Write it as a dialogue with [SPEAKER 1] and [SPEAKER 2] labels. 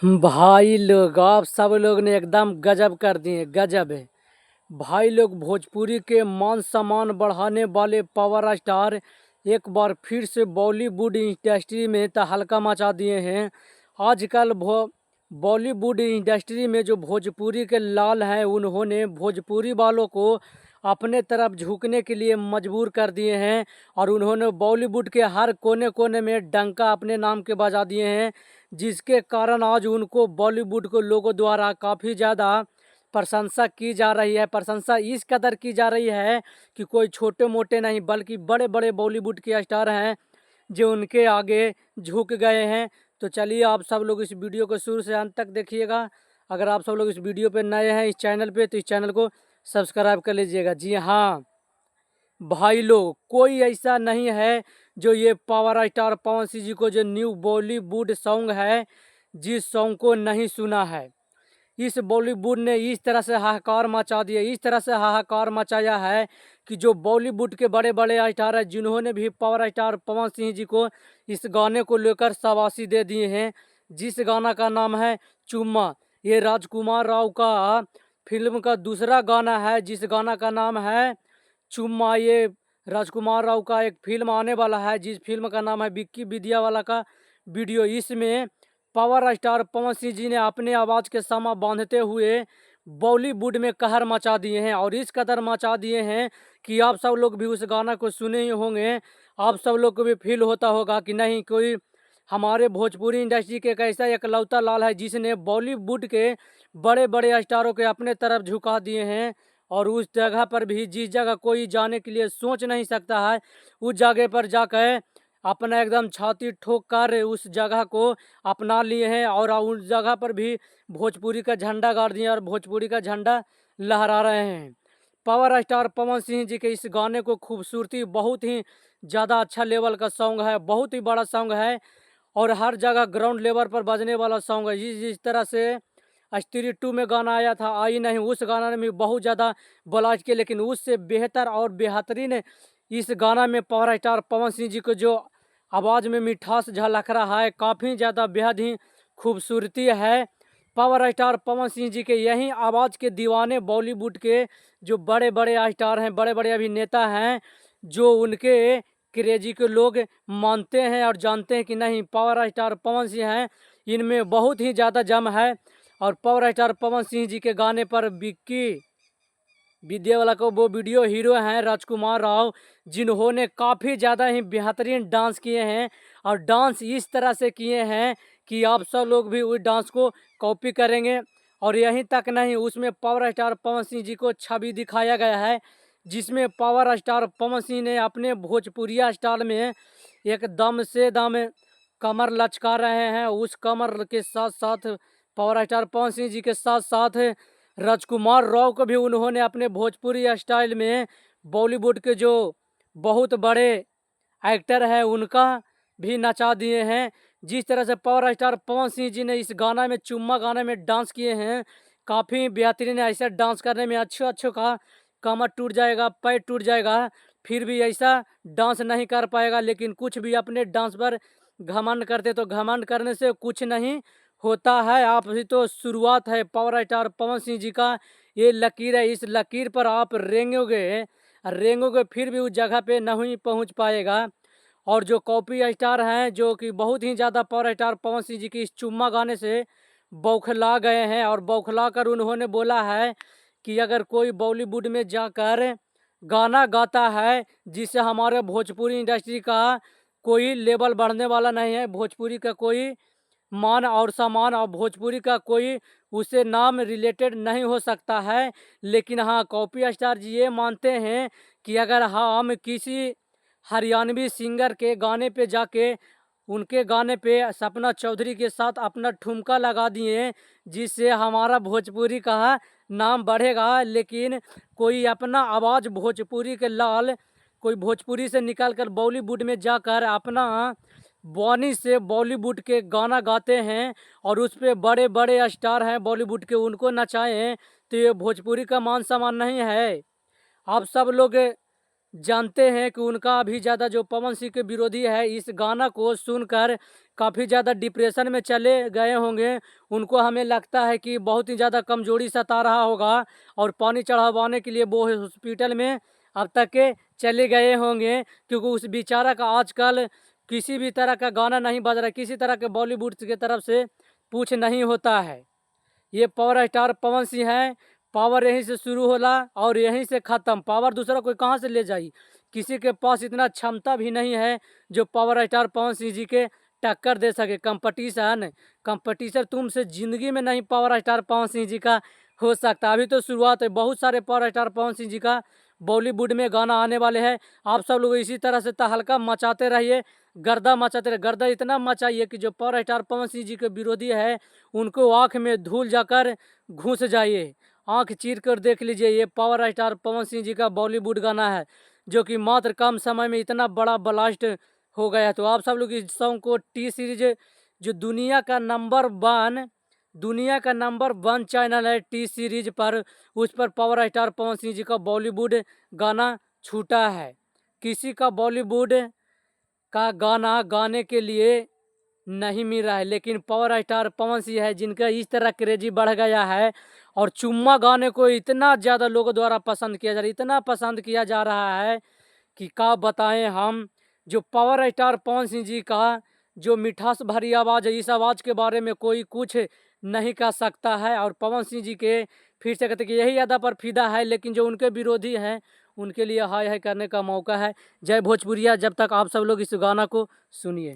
[SPEAKER 1] भाई लोग आप सब लोग ने एकदम गजब कर दिए, गजब है भाई लोग। भोजपुरी के मान सम्मान बढ़ाने वाले पावर स्टार एक बार फिर से बॉलीवुड इंडस्ट्री में तहलका मचा दिए हैं। आजकल बॉलीवुड इंडस्ट्री में जो भोजपुरी के लाल हैं, उन्होंने भोजपुरी वालों को अपने तरफ झुकने के लिए मजबूर कर दिए हैं और उन्होंने बॉलीवुड के हर कोने कोने में डंका अपने नाम के बजा दिए हैं, जिसके कारण आज उनको बॉलीवुड को लोगों द्वारा काफ़ी ज़्यादा प्रशंसा की जा रही है। प्रशंसा इस कदर की जा रही है कि कोई छोटे मोटे नहीं बल्कि बड़े बड़े बॉलीवुड के स्टार हैं जो उनके आगे झुक गए हैं। तो चलिए आप सब लोग इस वीडियो को शुरू से अंत तक देखिएगा। अगर आप सब लोग इस वीडियो पे नए हैं इस चैनल पे, तो इस चैनल को सब्सक्राइब कर लीजिएगा। जी हाँ भाई लोग, कोई ऐसा नहीं है जो ये पावर स्टार पवन सिंह जी को जो न्यू बॉलीवुड सॉन्ग है, जिस सॉन्ग को नहीं सुना है। इस बॉलीवुड ने इस तरह से हाहाकार मचा दिया, इस तरह से हाहाकार मचाया है कि जो बॉलीवुड के बड़े बड़े स्टार हैं, जिन्होंने भी पावर स्टार पवन सिंह जी को इस गाने को लेकर शाबाशी दे दिए हैं। जिस गाना का नाम है चुम्मा, ये राजकुमार राव का फिल्म का दूसरा गाना है। जिस गाना का नाम है चुम्मा, ये राजकुमार राव का एक फिल्म आने वाला है, जिस फिल्म का नाम है विक्की विद्यावाला का वीडियो। इसमें पावर स्टार पवन सिंह जी ने अपने आवाज़ के समा बांधते हुए बॉलीवुड में कहर मचा दिए हैं और इस कदर मचा दिए हैं कि आप सब लोग भी उस गाना को सुने ही होंगे। आप सब लोग को भी फील होता होगा कि नहीं, कोई हमारे भोजपुरी इंडस्ट्री के एक ऐसा एकलौता लाल है जिसने बॉलीवुड के बड़े बड़े स्टारों के अपने तरफ झुका दिए हैं। और उस जगह पर भी, जिस जगह कोई जाने के लिए सोच नहीं सकता है, उस जगह पर जाकर अपना एकदम छाती ठोक कर उस जगह को अपना लिए हैं और उस जगह पर भी भोजपुरी का झंडा गाड़ दिए और भोजपुरी का झंडा लहरा रहे हैं। पावर स्टार पवन सिंह जी के इस गाने को खूबसूरती बहुत ही ज़्यादा अच्छा लेवल का सॉन्ग है, बहुत ही बड़ा सॉन्ग है और हर जगह ग्राउंड लेवल पर बजने वाला सॉन्ग है। जिस जिस तरह से स्त्री 2 में गाना आया था आई नहीं, उस गाना ने भी बहुत ज़्यादा ब्लास्ट किया, लेकिन उससे बेहतर और बेहतरीन इस गाना में पावर स्टार पवन सिंह जी को जो आवाज़ में मिठास झलक रहा है, काफ़ी ज़्यादा बेहद ही खूबसूरती है। पावर स्टार पवन सिंह जी के यही आवाज़ के दीवाने बॉलीवुड के जो बड़े बड़े स्टार हैं, बड़े बड़े अभिनेता हैं, जो उनके क्रेजी के लोग मानते हैं और जानते हैं कि नहीं, पावर स्टार पवन सिंह हैं, इनमें बहुत ही ज़्यादा जम है। और पावर स्टार पवन सिंह जी के गाने पर विक्की विद्यावाला को वो वीडियो हीरो हैं राजकुमार राव, जिन्होंने काफ़ी ज़्यादा ही बेहतरीन डांस किए हैं और डांस इस तरह से किए हैं कि आप सब लोग भी उस डांस को कॉपी करेंगे। और यहीं तक नहीं, उसमें पावर स्टार पवन सिंह जी को छवि दिखाया गया है, जिसमें पावर स्टार पवन सिंह ने अपने भोजपुरिया स्टाइल में एक दम से दम कमर लचका रहे हैं। उस कमर के साथ साथ पावर स्टार पवन सिंह जी के साथ साथ राजकुमार राव को भी उन्होंने अपने भोजपुरी स्टाइल में बॉलीवुड के जो बहुत बड़े एक्टर है उनका भी नचा दिए हैं। जिस तरह से पावर स्टार पवन सिंह जी ने इस गाना में चुम्मा गाने में डांस किए हैं, काफ़ी बेहतरीन है। ऐसा डांस करने में अच्छो अच्छो का कमर टूट जाएगा, पैर टूट जाएगा, फिर भी ऐसा डांस नहीं कर पाएगा। लेकिन कुछ भी अपने डांस पर घमंड करते, तो घमंड करने से कुछ नहीं होता है। आप ही तो शुरुआत है पावर स्टार पवन सिंह जी का, ये लकीर है, इस लकीर पर आप रेंगोगे रेंगोगे फिर भी उस जगह पे नहीं पहुंच पाएगा। और जो कॉपी स्टार हैं, जो कि बहुत ही ज़्यादा पावर स्टार पवन सिंह जी की इस चुम्मा गाने से बौखला गए हैं और बौखला कर उन्होंने बोला है कि अगर कोई बॉलीवुड में जाकर गाना गाता है जिससे हमारे भोजपुरी इंडस्ट्री का कोई लेवल बढ़ने वाला नहीं है, भोजपुरी का कोई मान और सम्मान और भोजपुरी का कोई उससे नाम रिलेटेड नहीं हो सकता है। लेकिन हाँ, कॉपी स्टार जी ये मानते हैं कि अगर हम किसी हरियाणवी सिंगर के गाने पे जाके उनके गाने पे सपना चौधरी के साथ अपना ठुमका लगा दिए, जिससे हमारा भोजपुरी का नाम बढ़ेगा। लेकिन कोई अपना आवाज़ भोजपुरी के लाल, कोई भोजपुरी से निकल कर बॉलीवुड में जाकर अपना बानी से बॉलीवुड के गाना गाते हैं और उस पे बड़े बड़े स्टार हैं बॉलीवुड के, उनको नचाएं, तो ये भोजपुरी का मान सम्मान नहीं है। आप सब लोग जानते हैं कि उनका अभी ज़्यादा जो पवन सिंह के विरोधी है, इस गाना को सुनकर काफ़ी ज़्यादा डिप्रेशन में चले गए होंगे। उनको हमें लगता है कि बहुत ही ज़्यादा कमज़ोरी सता रहा होगा और पानी चढ़वाने के लिए वो हॉस्पिटल में अब तक के चले गए होंगे, क्योंकि उस बेचारा का आजकल किसी भी तरह का गाना नहीं बज रहा है, किसी तरह के बॉलीवुड की तरफ से पूछ नहीं होता है। ये पावर स्टार पवन सिंह है। पावर यहीं से शुरू होला और यहीं से ख़त्म। पावर दूसरा कोई कहाँ से ले जाई? किसी के पास इतना क्षमता भी नहीं है जो पावर स्टार पवन सिंह जी के टक्कर दे सके। कंपटीशन तुमसे ज़िंदगी में नहीं पावर स्टार पवन सिंह जी का हो सकता। अभी तो शुरुआत है। बहुत सारे पावर स्टार पवन सिंह जी का बॉलीवुड में गाना आने वाले हैं। आप सब लोग इसी तरह से तहलका मचाते रहिए, गर्दा मचाते रहिए। गर्दा इतना मचाइए कि जो पावर स्टार पवन सिंह जी के विरोधी है, उनको आँख में धूल जाकर घुस जाइए। आँख चीर कर देख लीजिए, ये पावर स्टार पवन सिंह जी का बॉलीवुड गाना है, जो कि मात्र कम समय में इतना बड़ा ब्लास्ट हो गया। तो आप सब लोग इस सॉन्ग को टी सीरीज, जो दुनिया का नंबर 1 चैनल है टी सीरीज पर, उस पर पावर स्टार पवन सिंह जी का बॉलीवुड गाना छूटा है। किसी का बॉलीवुड का गाना गाने के लिए नहीं मिल रहा है, लेकिन पावर स्टार पवन सिंह है जिनका इस तरह क्रेजी बढ़ गया है और चुम्मा गाने को इतना ज़्यादा लोगों द्वारा पसंद किया जा रहा है, इतना पसंद किया जा रहा है कि क्या बताएं हम। जो पावर स्टार पवन सिंह जी का जो मिठास भरी आवाज़ है, इस आवाज़ के बारे में कोई कुछ नहीं कह सकता है। और पवन सिंह जी के फिर से कहते कि यही अदा पर फिदा है, लेकिन जो उनके विरोधी हैं उनके लिए हाय हाय करने का मौका है। जय भोजपुरिया। जब तक आप सब लोग इस गाना को सुनिए।